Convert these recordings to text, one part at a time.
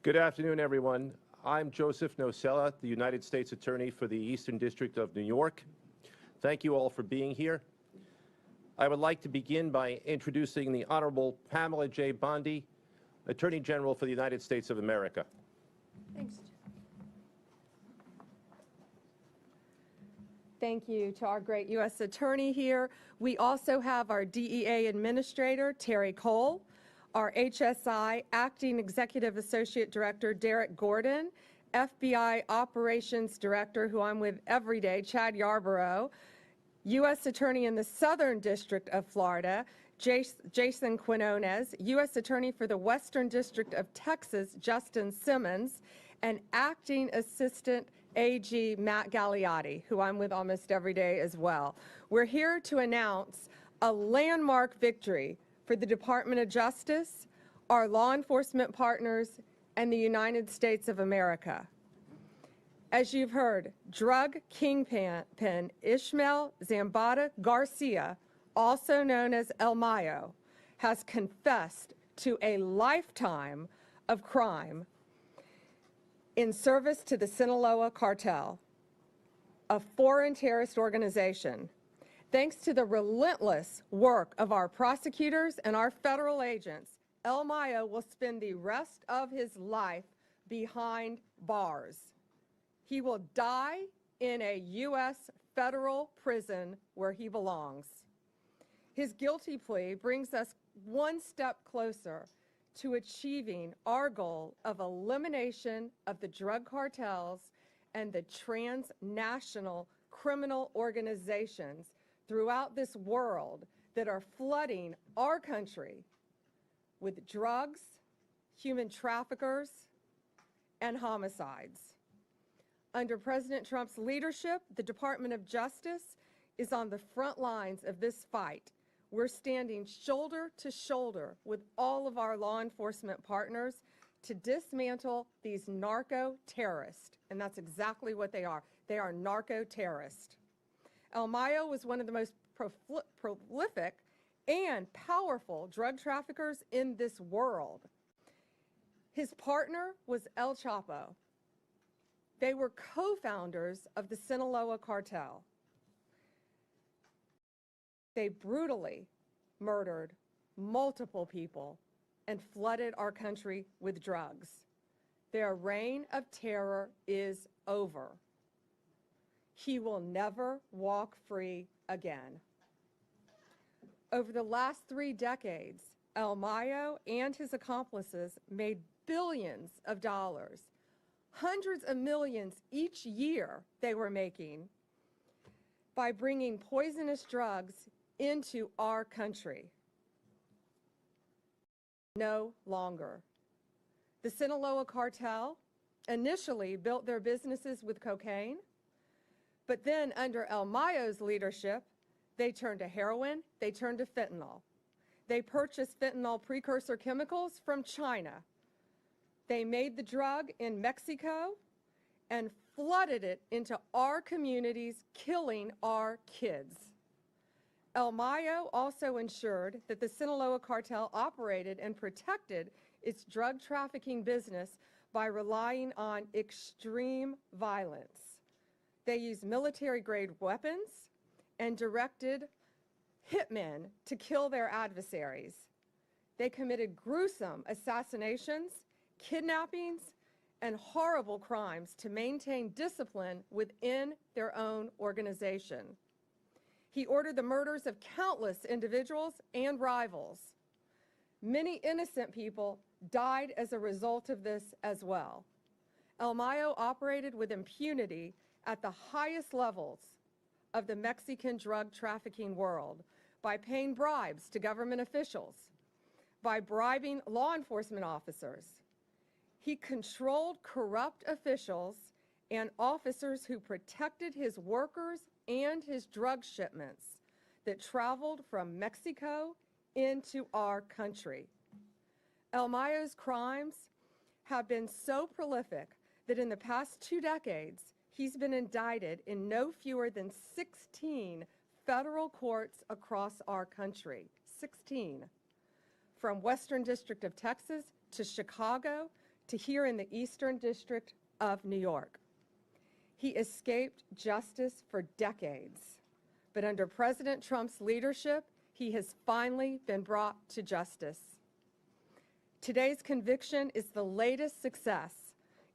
Good afternoon, everyone. I'm Joseph Nocella, the United States Attorney for the Eastern District of New York. Thank you all for being here. I would like to begin by introducing the Honorable Pamela J. Bondi, Attorney General for the United States of America. Thanks. Thank you to our great U.S. Attorney here. We also have our DEA Administrator, Terry Cole, our HSI Acting Executive Associate Director, Derek Gordon, FBI Operations Director, who I'm with every day, Chad Yarborough, U.S. Attorney in the Southern District of Florida, Jason Quinones, U.S. Attorney for the Western District of Texas, Justin Simmons, and Acting Assistant AG Matt Gagliotti, who I'm with almost every day as well. We're here to announce a landmark victory for the Department of Justice, our law enforcement partners, and the United States of America. As you've heard, drug kingpin Ishmael Zambada Garcia, also known as El Mayo, has confessed to a lifetime of crime in service to the Sinaloa cartel, a foreign terrorist organization. Thanks to the relentless work of our prosecutors and our federal agents, El Mayo will spend the rest of his life behind bars. He will die in a U.S. federal prison where he belongs. His guilty plea brings us one step closer to achieving our goal of elimination of the drug cartels and the transnational criminal organizations throughout this world that are flooding our country with drugs, human traffickers, and homicides. Under President Trump's leadership, the Department of Justice is on the front lines of this fight. We're standing shoulder to shoulder with all of our law enforcement partners to dismantle these narco-terrorists, and that's exactly what they are. They are narco-terrorists. El Mayo was one of the most prolific and powerful drug traffickers in this world. His partner was El Chapo. They were co-founders of the Sinaloa cartel. They brutally murdered multiple people and flooded our country with drugs. Their reign of terror is over. He will never walk free again. Over the last 3 decades, El Mayo and his accomplices made billions of dollars, hundreds of millions each year they were making by bringing poisonous drugs into our country. No longer. The Sinaloa cartel initially built their businesses with cocaine, but then under El Mayo's leadership, they turned to heroin, they turned to fentanyl. They purchased fentanyl precursor chemicals from China. They made the drug in Mexico and flooded it into our communities, killing our kids. El Mayo also ensured that the Sinaloa cartel operated and protected its drug trafficking business by relying on extreme violence. They used military-grade weapons and directed hitmen to kill their adversaries. They committed gruesome assassinations, kidnappings, and horrible crimes to maintain discipline within their own organization. He ordered the murders of countless individuals and rivals. Many innocent people died as a result of this as well. El Mayo operated with impunity at the highest levels of the Mexican drug trafficking world by paying bribes to government officials, by bribing law enforcement officers. He controlled corrupt officials and officers who protected his workers and his drug shipments that traveled from Mexico into our country. El Mayo's crimes have been so prolific that in the past 2 decades, he's been indicted in no fewer than 16 federal courts across our country. 16. From Western District of Texas to Chicago to here in the Eastern District of New York. He escaped justice for decades, but under President Trump's leadership, he has finally been brought to justice. Today's conviction is the latest success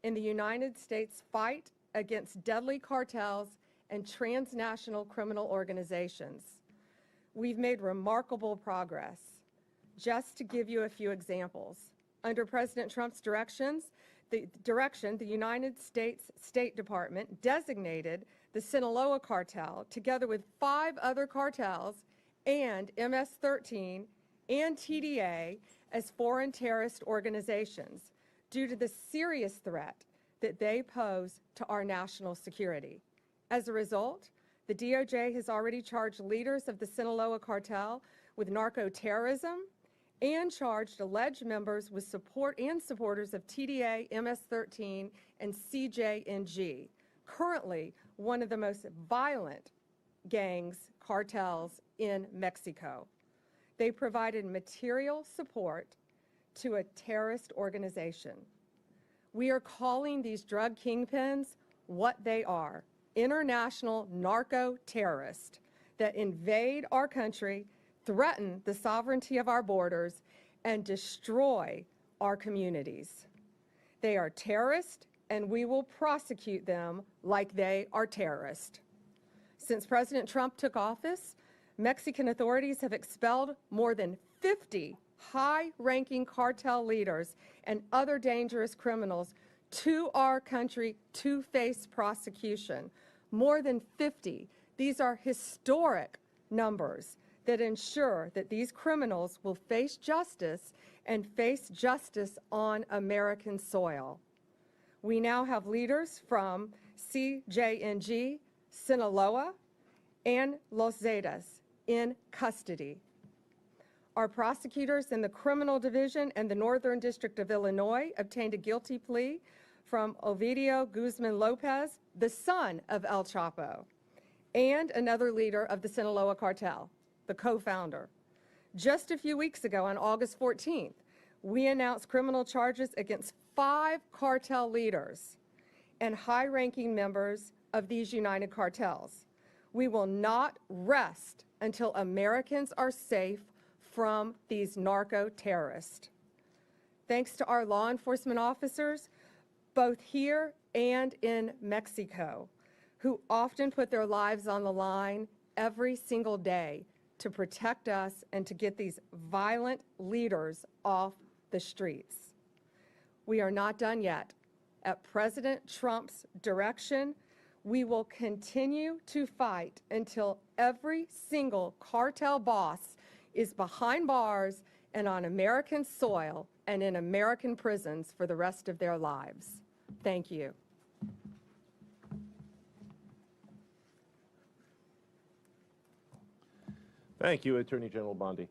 in the United States fight against deadly cartels and transnational criminal organizations. We've made remarkable progress. Just to give you a few examples, under President Trump's direction, the United States State Department designated the Sinaloa cartel, together with 5 other cartels, and MS-13 and TDA as foreign terrorist organizations due to the serious threat that they pose to our national security. As a result, the DOJ has already charged leaders of the Sinaloa cartel with narco-terrorism and charged alleged members with support and supporters of TDA, MS-13, and CJNG, currently one of the most violent cartels in Mexico. They provided material support to a terrorist organization. We are calling these drug kingpins what they are: international narco-terrorists that invade our country, threaten the sovereignty of our borders, and destroy our communities. They are terrorists, and we will prosecute them like they are terrorists. Since President Trump took office, Mexican authorities have expelled more than 50 high-ranking cartel leaders and other dangerous criminals to our country to face prosecution. More than 50. These are historic numbers that ensure that these criminals will face justice and face justice on American soil. We now have leaders from CJNG, Sinaloa, and Los Zetas in custody. Our prosecutors in the Criminal Division and the Northern District of Illinois obtained a guilty plea from Ovidio Guzman Lopez, the son of El Chapo, and another leader of the Sinaloa cartel, the co-founder. Just a few weeks ago, on August 14th, we announced criminal charges against 5 cartel leaders and high-ranking members of these united cartels. We will not rest until Americans are safe from these narco-terrorists. Thanks to our law enforcement officers, both here and in Mexico, who often put their lives on the line every single day to protect us and to get these violent leaders off the streets. We are not done yet. At President Trump's direction, we will continue to fight until every single cartel boss is behind bars and on American soil and in American prisons for the rest of their lives. Thank you. Thank you, Attorney General Bondi.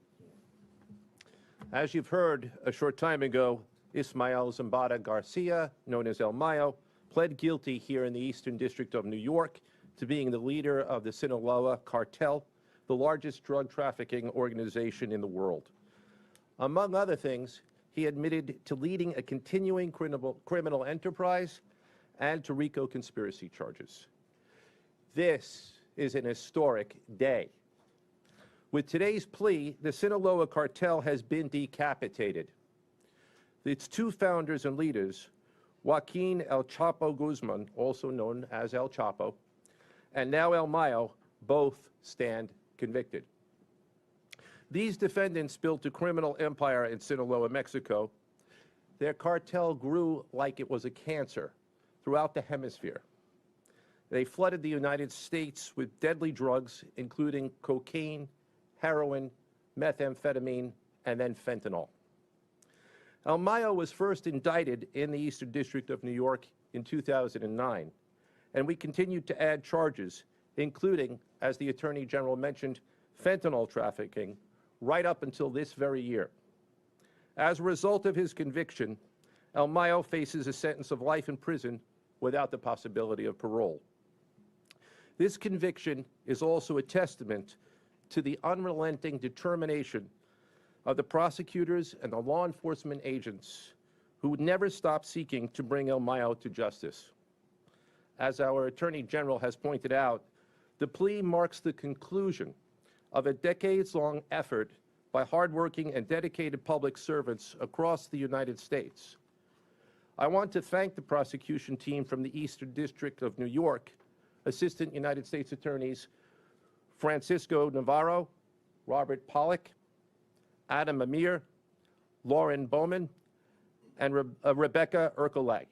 As you've heard, a short time ago, Ismael Zambada Garcia, known as El Mayo, pled guilty here in the Eastern District of New York to being the leader of the Sinaloa cartel, the largest drug trafficking organization in the world. Among other things, he admitted to leading a continuing criminal enterprise and to RICO conspiracy charges. This is an historic day. With today's plea, the Sinaloa cartel has been decapitated. Its 2 founders and leaders, Joaquin El Chapo Guzman, also known as El Chapo, and now El Mayo, both stand convicted. These defendants built a criminal empire in Sinaloa, Mexico. Their cartel grew like it was a cancer throughout the hemisphere. They flooded the United States with deadly drugs, including cocaine, heroin, methamphetamine, and then fentanyl. El Mayo was first indicted in the Eastern District of New York in 2009, and we continued to add charges, including, as the Attorney General mentioned, fentanyl trafficking, right up until this very year. As a result of his conviction, El Mayo faces a sentence of life in prison without the possibility of parole. This conviction is also a testament to the unrelenting determination of the prosecutors and the law enforcement agents who never stopped seeking to bring Elmo to justice. As our Attorney General has pointed out, the plea marks the conclusion of a decades-long effort by hardworking and dedicated public servants across the United States. I want to thank the prosecution team from the Eastern District of New York, Assistant United States Attorneys Francisco Navarro, Robert Pollack, Adam Amir, Lauren Bowman, and Rebecca Ercolay.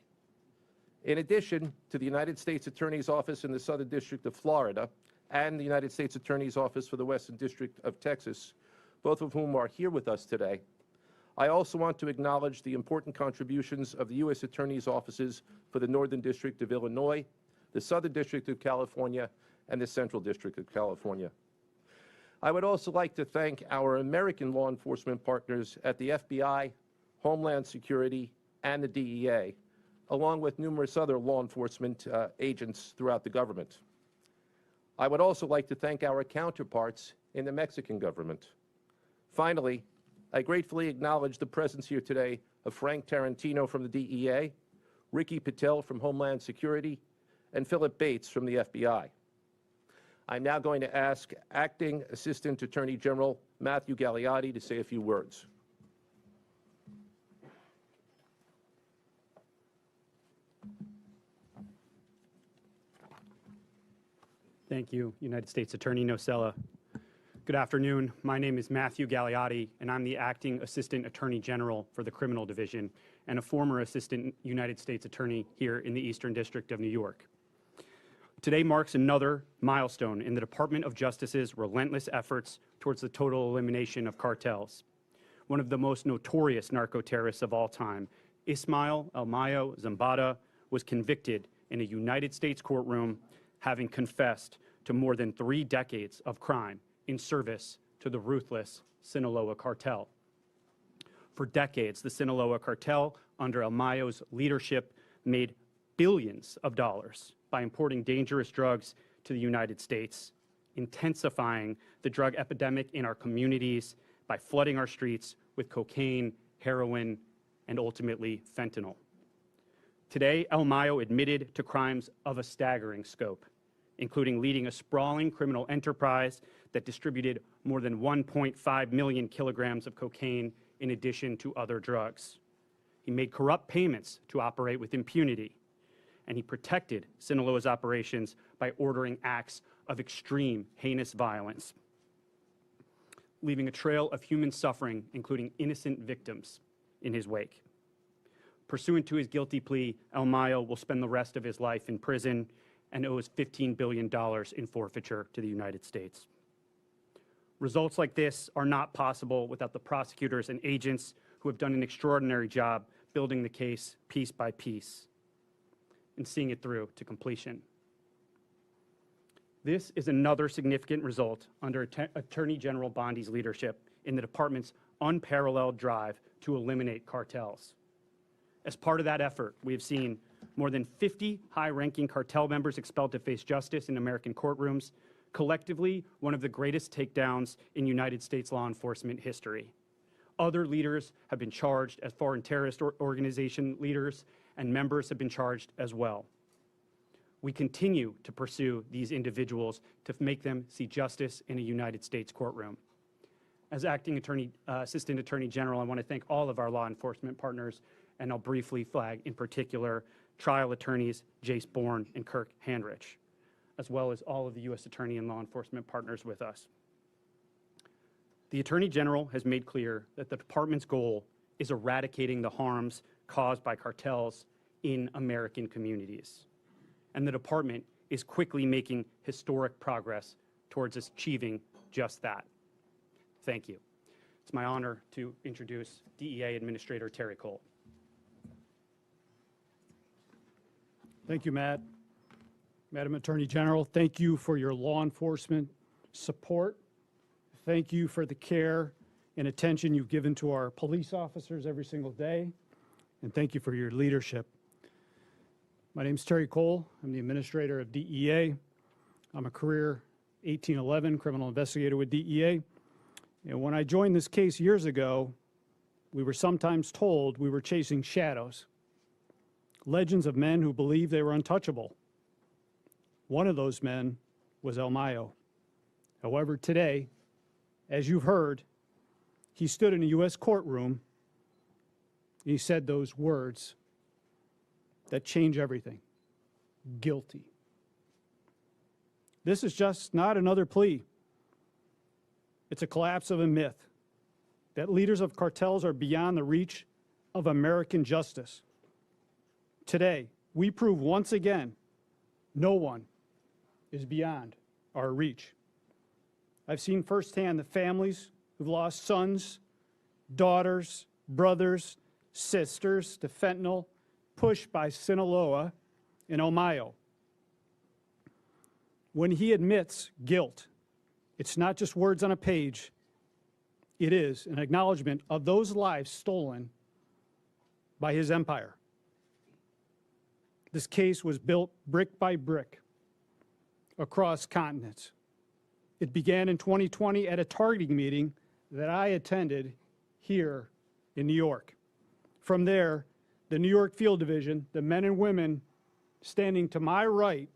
In addition to the United States Attorney's Office in the Southern District of Florida and the United States Attorney's Office for the Western District of Texas, both of whom are here with us today, I also want to acknowledge the important contributions of the U.S. Attorney's Offices for the Northern District of Illinois, the Southern District of California, and the Central District of California. I would also like to thank our American law enforcement partners at the FBI, Homeland Security, and the DEA, along with numerous other law enforcement agents throughout the government. I would also like to thank our counterparts in the Mexican government. Finally, I gratefully acknowledge the presence here today of Frank Tarantino from the DEA, Ricky Patel from Homeland Security, and Philip Bates from the FBI. I'm now going to ask Acting Assistant Attorney General Matthew Galeotti to say a few words. Thank you, United States Attorney Nocella. Good afternoon. My name is Matthew Galeotti, and I'm the Acting Assistant Attorney General for the Criminal Division and a former Assistant United States Attorney here in the Eastern District of New York. Today marks another milestone in the Department of Justice's relentless efforts towards the total elimination of cartels. One of the most notorious narco-terrorists of all time, Ismael Elmo Zambada, was convicted in a United States courtroom, having confessed to more than 3 decades of crime in service to the ruthless Sinaloa cartel. For decades, the Sinaloa cartel, under Elmo's leadership, made billions of dollars by importing dangerous drugs to the United States, intensifying the drug epidemic in our communities by flooding our streets with cocaine, heroin, and ultimately fentanyl. Today, Elmo admitted to crimes of a staggering scope, including leading a sprawling criminal enterprise that distributed more than 1.5 million kilograms of cocaine in addition to other drugs. He made corrupt payments to operate with impunity, and he protected Sinaloa's operations by ordering acts of extreme, heinous violence, leaving a trail of human suffering, including innocent victims, in his wake. Pursuant to his guilty plea, Elmo will spend the rest of his life in prison and owes $15 billion in forfeiture to the United States. Results like this are not possible without the prosecutors and agents who have done an extraordinary job building the case piece by piece and seeing it through to completion. This is another significant result under Attorney General Bondi's leadership in the department's unparalleled drive to eliminate cartels. As part of that effort, we have seen more than 50 high-ranking cartel members expelled to face justice in American courtrooms, collectively one of the greatest takedowns in United States law enforcement history. Other leaders have been charged as foreign terrorist organization leaders, and members have been charged as well. We continue to pursue these individuals to make them see justice in a United States courtroom. As Acting Assistant Attorney General, I want to thank all of our law enforcement partners, and I'll briefly flag in particular trial attorneys Jace Bourne and Kirk Handrich, as well as all of the U.S. Attorney and law enforcement partners with us. The Attorney General has made clear that the department's goal is eradicating the harms caused by cartels in American communities. And the department is quickly making historic progress towards achieving just that. Thank you. It's my honor to introduce DEA Administrator Terry Cole. Thank you, Matt. Madam Attorney General, thank you for your law enforcement support. Thank you for the care and attention you've given to our police officers every single day. And thank you for your leadership. My name is Terry Cole. I'm the administrator of DEA. I'm a career 1811 criminal investigator with DEA. And when I joined this case years ago, we were sometimes told we were chasing shadows, legends of men who believed they were untouchable. One of those men was Elmo. However, today, as you've heard, he stood in a U.S. courtroom and he said those words that change everything: guilty. This is just not another plea. It's a collapse of a myth that leaders of cartels are beyond the reach of American justice. Today, we prove once again no one is beyond our reach. I've seen firsthand the families who've lost sons, daughters, brothers, sisters to fentanyl, pushed by Sinaloa and Elmo. When he admits guilt, it's not just words on a page. It is an acknowledgement of those lives stolen by his empire. This case was built brick by brick across continents. It began in 2020 at a targeting meeting that I attended here in New York. From there, the New York Field Division, the men and women standing to my right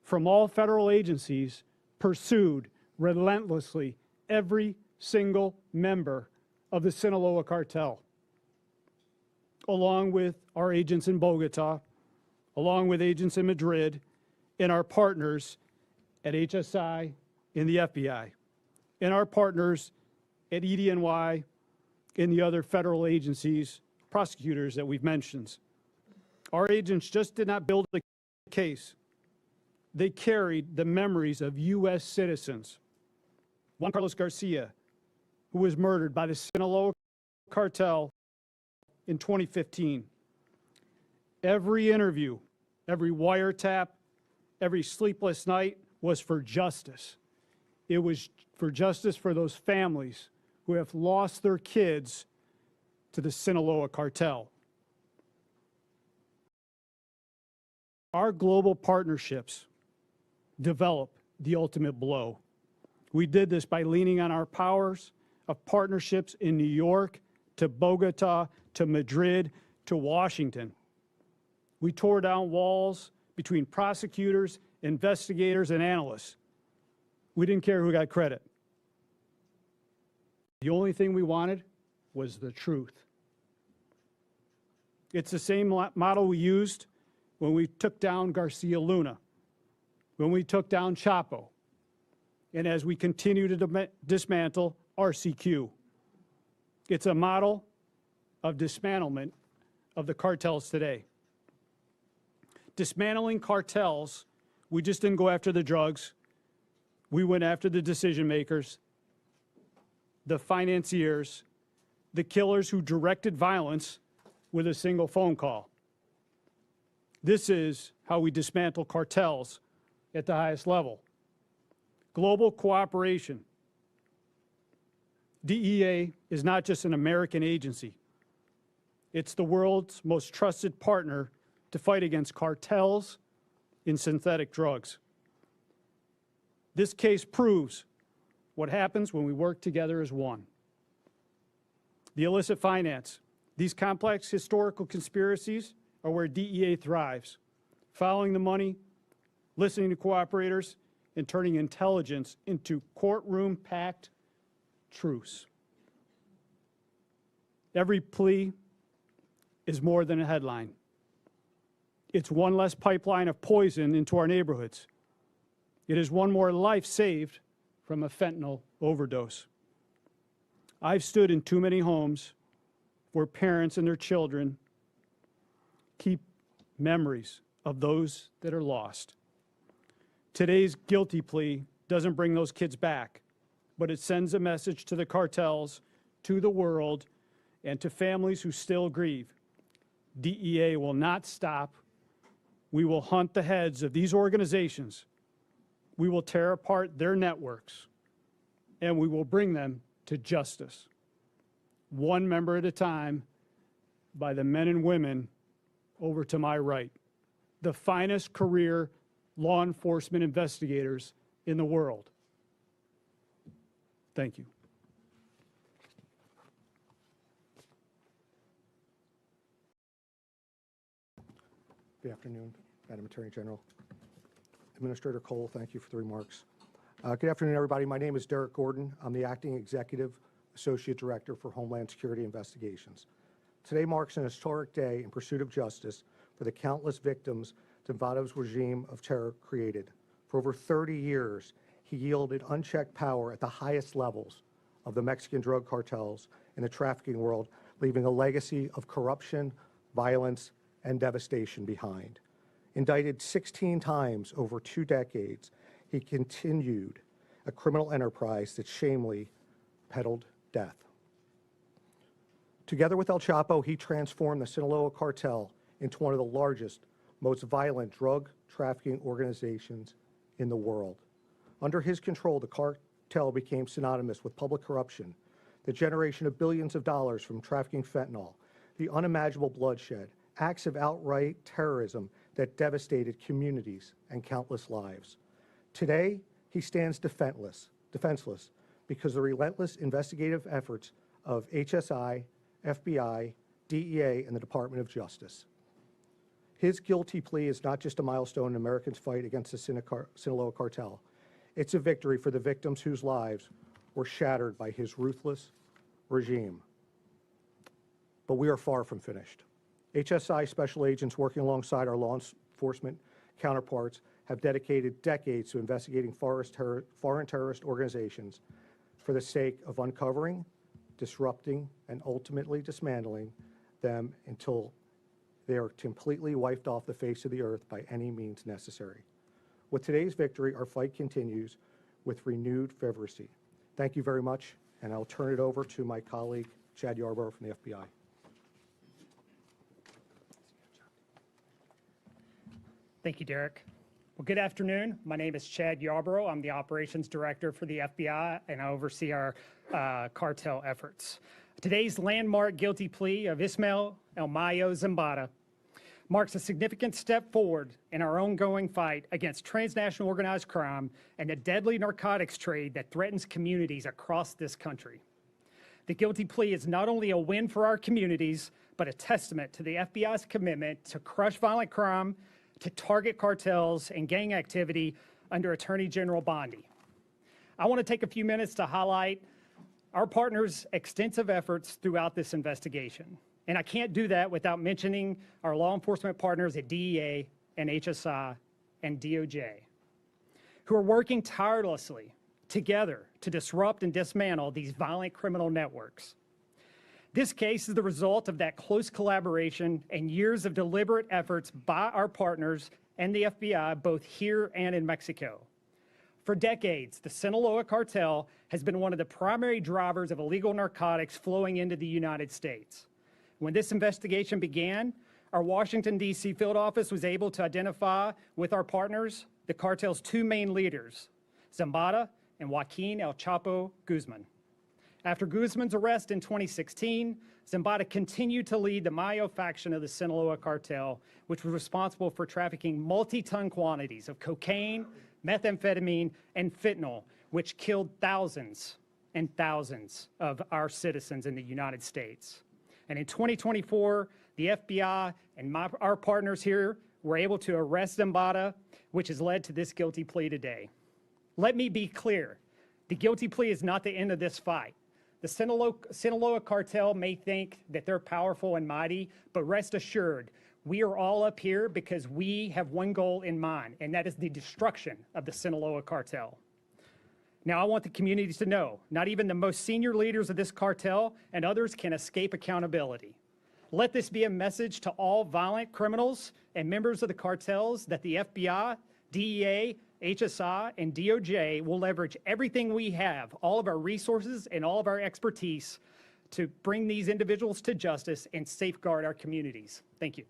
from all federal agencies, pursued relentlessly every single member of the Sinaloa cartel, along with our agents in Bogota, along with agents in Madrid, and our partners at HSI in the FBI, and our partners at EDNY and the other federal agencies, prosecutors that we've mentioned. Our agents just did not build a case. They carried the memories of U.S. citizens. Juan Carlos Garcia, who was murdered by the Sinaloa cartel in 2015. Every interview, every wiretap, every sleepless night was for justice. It was for justice for those families who have lost their kids to the Sinaloa cartel. Our global partnerships develop the ultimate blow. We did this by leaning on our powers of partnerships in New York, to Bogota, to Madrid, to Washington. We tore down walls between prosecutors, investigators, and analysts. We didn't care who got credit. The only thing we wanted was the truth. It's the same model we used when we took down Garcia Luna, when we took down Chapo, and as we continue to dismantle RCQ. It's a model of dismantlement of the cartels today. Dismantling cartels, we just didn't go after the drugs. We went after the decision makers, the financiers, the killers who directed violence with a single phone call. This is how we dismantle cartels at the highest level. Global cooperation. DEA is not just an American agency. It's the world's most trusted partner to fight against cartels in synthetic drugs. This case proves what happens when we work together as one. The illicit finance. These complex historical conspiracies are where DEA thrives, following the money, listening to cooperators, and turning intelligence into courtroom-packed truths. Every plea is more than a headline. It's one less pipeline of poison into our neighborhoods. It is one more life saved from a fentanyl overdose. I've stood in too many homes where parents and their children keep memories of those that are lost. Today's guilty plea doesn't bring those kids back, but it sends a message to the cartels, to the world, and to families who still grieve. DEA will not stop. We will hunt the heads of these organizations. We will tear apart their networks, and we will bring them to justice, one member at a time, by the men and women over to my right, the finest career law enforcement investigators in the world. Thank you. Good afternoon, Madam Attorney General. Administrator Cole, thank you for the remarks. Good afternoon, everybody. My name is Derek Gordon. I'm the Acting Executive Associate Director for Homeland Security Investigations. Today marks an historic day in pursuit of justice for the countless victims Zimbardo's regime of terror created. For over 30 years, he yielded unchecked power at the highest levels of the Mexican drug cartels in the trafficking world, leaving a legacy of corruption, violence, and devastation behind. Indicted 16 times over 2 decades, he continued a criminal enterprise that shamefully peddled death. Together with El Chapo, he transformed the Sinaloa cartel into one of the largest, most violent drug trafficking organizations in the world. Under his control, the cartel became synonymous with public corruption, the generation of billions of dollars from trafficking fentanyl, the unimaginable bloodshed, acts of outright terrorism that devastated communities and countless lives. Today, he stands defenseless because the relentless investigative efforts of HSI, FBI, DEA, and the Department of Justice. His guilty plea is not just a milestone in Americans' fight against the Sinaloa cartel. It's a victory for the victims whose lives were shattered by his ruthless regime. But we are far from finished. HSI special agents working alongside our law enforcement counterparts have dedicated decades to investigating foreign terrorist organizations for the sake of uncovering, disrupting, and ultimately dismantling them until they are completely wiped off the face of the earth by any means necessary. With today's victory, our fight continues with renewed fervency. Thank you very much, and I'll turn it over to my colleague, Chad Yarborough from the FBI. Thank you, Derek. Well, good afternoon. My name is Chad Yarborough. I'm the Operations Director for the FBI, and I oversee our cartel efforts. Today's landmark guilty plea of Ismael El Mayo Zambada marks a significant step forward in our ongoing fight against transnational organized crime and the deadly narcotics trade that threatens communities across this country. The guilty plea is not only a win for our communities, but a testament to the FBI's commitment to crush violent crime, to target cartels and gang activity under Attorney General Bondi. I want to take a few minutes to highlight our partners' extensive efforts throughout this investigation. And I can't do that without mentioning our law enforcement partners at DEA and HSI and DOJ, who are working tirelessly together to disrupt and dismantle these violent criminal networks. This case is the result of that close collaboration and years of deliberate efforts by our partners and the FBI, both here and in Mexico. For decades, the Sinaloa cartel has been one of the primary drivers of illegal narcotics flowing into the United States. When this investigation began, our Washington, D.C. field office was able to identify with our partners the cartel's 2 main leaders, Zambada and Joaquin El Chapo Guzman. After Guzman's arrest in 2016, Zambada continued to lead the Mayo faction of the Sinaloa cartel, which was responsible for trafficking multi-ton quantities of cocaine, methamphetamine, and fentanyl, which killed thousands and thousands of our citizens in the United States. And in 2024, the FBI and our partners here were able to arrest Zambada, which has led to this guilty plea today. Let me be clear. The guilty plea is not the end of this fight. The Sinaloa cartel may think that they're powerful and mighty, but rest assured, we are all up here because we have one goal in mind, and that is the destruction of the Sinaloa cartel. Now, I want the community to know, not even the most senior leaders of this cartel and others can escape accountability. Let this be a message to all violent criminals and members of the cartels that the FBI, DEA, HSI, and DOJ will leverage everything we have, all of our resources and all of our expertise to bring these individuals to justice and safeguard our communities. Thank you.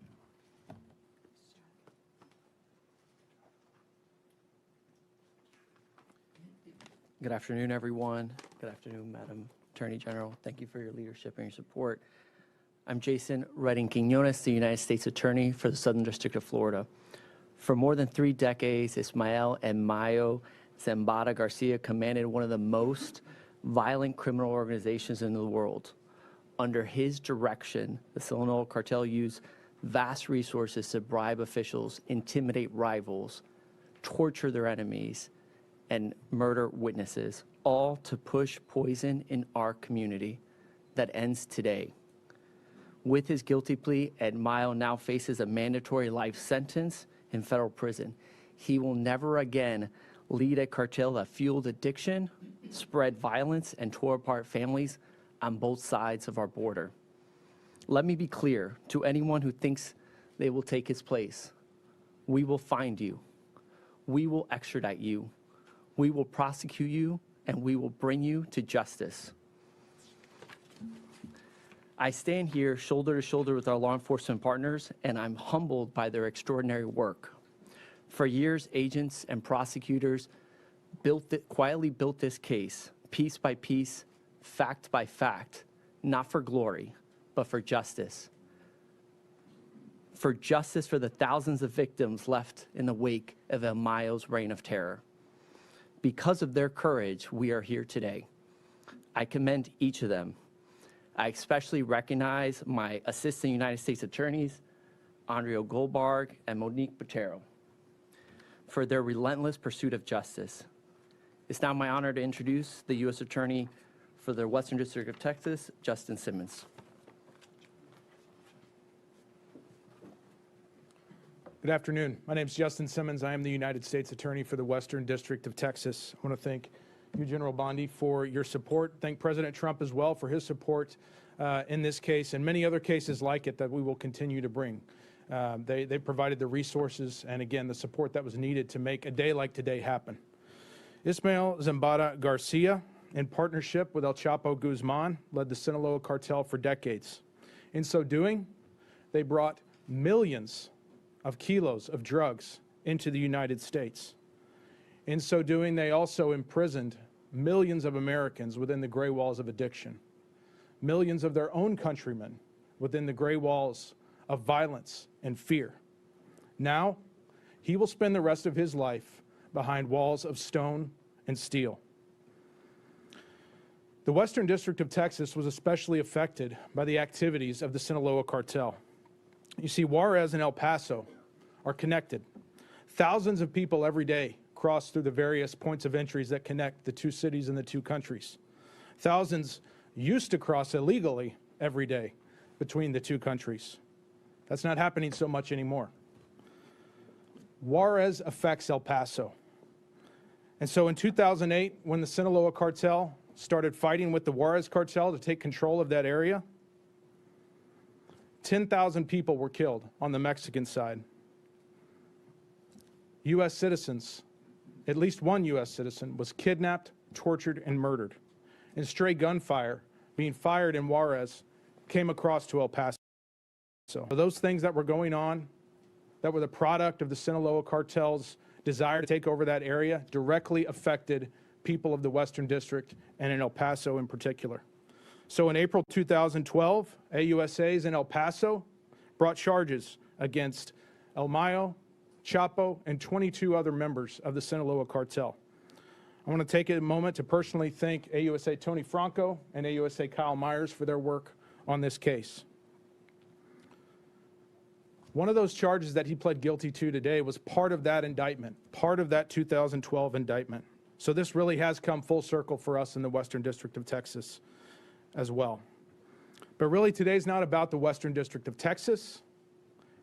Good afternoon, everyone. Good afternoon, Madam Attorney General. Thank you for your leadership and your support. I'm Jason Redding-Quiñones, the United States Attorney for the Southern District of Florida. For more than 3 decades, Ismael and Mayo Zambada Garcia commanded one of the most violent criminal organizations in the world. Under his direction, the Sinaloa cartel used vast resources to bribe officials, intimidate rivals, torture their enemies, and murder witnesses, all to push poison in our community that ends today. With his guilty plea, Elmo now faces a mandatory life sentence in federal prison. He will never again lead a cartel that fueled addiction, spread violence, and tore apart families on both sides of our border. Let me be clear to anyone who thinks they will take his place. We will find you. We will extradite you. We will prosecute you, and we will bring you to justice. I stand here shoulder to shoulder with our law enforcement partners, and I'm humbled by their extraordinary work. For years, agents and prosecutors quietly built this case, piece by piece, fact by fact, not for glory, but for justice. For justice for the thousands of victims left in the wake of Elmo's reign of terror. Because of their courage, we are here today. I commend each of them. I especially recognize my Assistant United States Attorneys, Andrea Goldberg and Monique Botero, for their relentless pursuit of justice. It's now my honor to introduce the U.S. Attorney for the Western District of Texas, Justin Simmons. Good afternoon. My name is Justin Simmons. I am the United States Attorney for the Western District of Texas. I want to thank you, General Bondi, for your support. Thank President Trump as well for his support in this case and many other cases like it that we will continue to bring. They provided the resources and, again, the support that was needed to make a day like today happen. Ismael Zambada Garcia, in partnership with El Chapo Guzman, led the Sinaloa cartel for decades. In so doing, they brought millions of kilos of drugs into the United States. In so doing, they also imprisoned millions of Americans within the gray walls of addiction, millions of their own countrymen within the gray walls of violence and fear. Now, he will spend the rest of his life behind walls of stone and steel. The Western District of Texas was especially affected by the activities of the Sinaloa cartel. You see, Juarez and El Paso are connected. Thousands of people every day cross through the various points of entries that connect the two cities and the two countries. Thousands used to cross illegally every day between the two countries. That's not happening so much anymore. Juarez affects El Paso. And so in 2008, when the Sinaloa cartel started fighting with the Juarez cartel to take control of that area, 10,000 people were killed on the Mexican side. U.S. citizens, at least one U.S. citizen, was kidnapped, tortured, and murdered. And stray gunfire being fired in Juarez came across to El Paso. So those things that were going on, that were the product of the Sinaloa cartel's desire to take over that area, directly affected people of the Western District and in El Paso in particular. So in April 2012, AUSAs in El Paso brought charges against Elmo, Chapo, and 22 other members of the Sinaloa cartel. I want to take a moment to personally thank AUSA Tony Franco and AUSA Kyle Myers for their work on this case. One of those charges that he pled guilty to today was part of that indictment, part of that 2012 indictment. So this really has come full circle for us in the Western District of Texas as well. But really today's not about the Western District of Texas.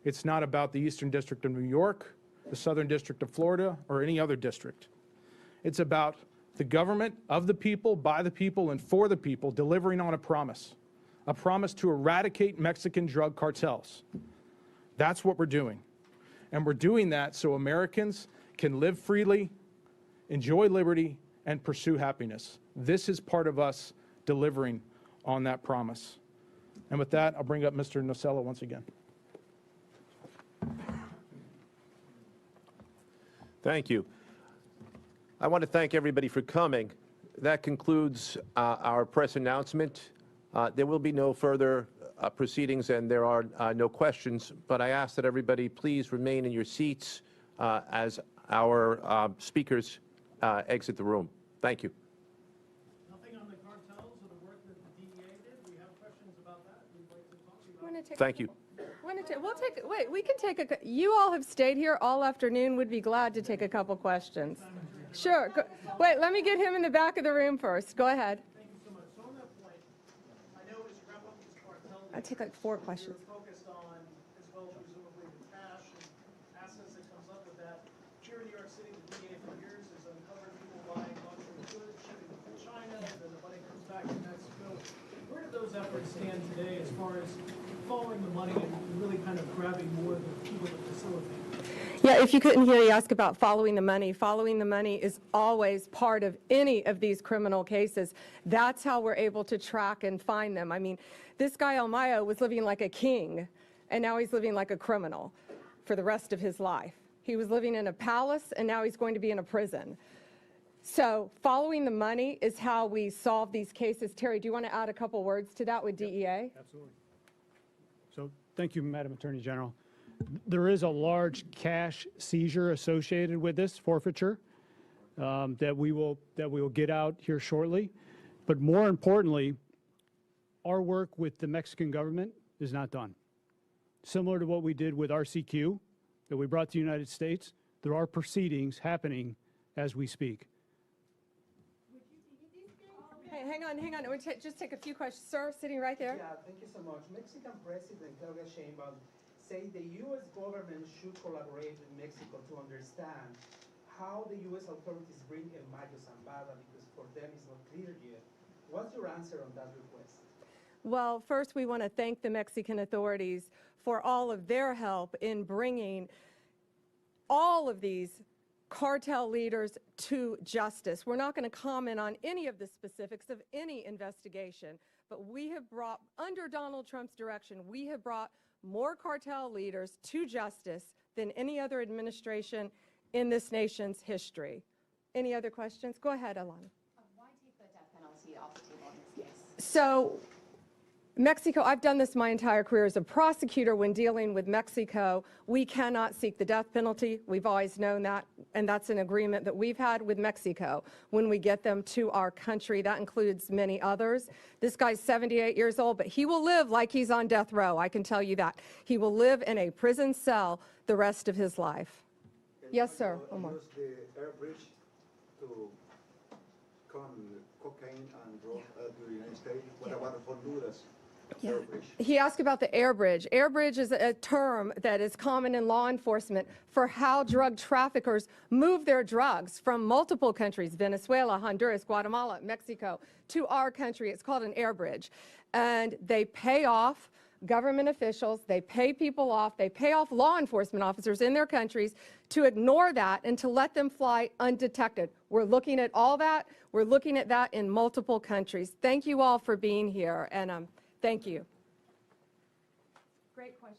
It's not about the Eastern District of New York, the Southern District of Florida, or any other district. It's about the government of the people, by the people, and for the people delivering on a promise to eradicate Mexican drug cartels. That's what we're doing. And we're doing that so Americans can live freely, enjoy liberty, and pursue happiness. This is part of us delivering on that promise. And with that, I'll bring up Mr. Nocella once again. Thank you. I want to thank everybody for coming. That concludes our press announcement. There will be no further proceedings and there are no questions, but I ask that everybody please remain in your seats as our speakers exit the room. Thank you. Nothing on the cartels or the work that the DEA did? We have questions about that. We'd like to talk to you about. Want to take a Thank you. couple? Wait, we can take you all have stayed here all afternoon. Would be glad to take a couple questions. Sure. Wait, let me get him in the back of the room first. Go ahead. Thank you so much. So on that point, I know as you wrap up this cartel, I'll take like 4 questions. you're focused on, as well, presumably the cash and assets that comes up with that. Here in New York City, the DEA for years has uncovered people buying luxury goods, shipping them to China, and then the money comes back to Mexico. Where do those efforts stand today as far as following the money and really kind of grabbing more of the people that facilitate? Yeah, if you couldn't hear, you ask about following the money. Following the money is always part of any of these criminal cases. That's how we're able to track and find them. I mean, this guy Elmo was living like a king, and now he's living like a criminal for the rest of his life. He was living in a palace, and now he's going to be in a prison. So following the money is how we solve these cases. Terry, do you want to add a couple words to that with DEA? Absolutely. So thank you, Madam Attorney General. There is a large cash seizure associated with this forfeiture that we will get out here shortly. But more importantly, our work with the Mexican government is not done. Similar to what we did with RCQ that we brought to the United States, there are proceedings happening as we speak. Hey, hang on. We'll just take a few questions. Sir, sitting right there. Yeah, thank you so much. Mexican President Claudia Sheinbaum said the U.S. government should collaborate with Mexico to understand how the U.S. authorities bring El Mayo Zambada, because for them it's not clear yet. What's your answer on that request? Well, first we want to thank the Mexican authorities for all of their help in bringing all of these cartel leaders to justice. We're not going to comment on any of the specifics of any investigation, but we have brought, under Donald Trump's direction, we have brought more cartel leaders to justice than any other administration in this nation's history. Any other questions? Go ahead, Alana. Why take the death penalty off the table in this case? So, Mexico, I've done this my entire career as a prosecutor. When dealing with Mexico, we cannot seek the death penalty. We've always known that, and that's an agreement that we've had with Mexico when we get them to our country. That includes many others. This guy's 78 years old, but he will live like he's on death row, I can tell you that. He will live in a prison cell the rest of his life. Yes, sir. Omar. Use the air bridge to come cocaine and drug to the United States. What about Honduras? Yeah. He asked about the air bridge. Air bridge is a term that is common in law enforcement for how drug traffickers move their drugs from multiple countries, Venezuela, Honduras, Guatemala, Mexico, to our country. It's called an air bridge. And they pay off government officials, they pay people off, they pay off law enforcement officers in their countries to ignore that and to let them fly undetected. We're looking at all that. We're looking at that in multiple countries. Thank you all for being here, and thank you. Great question.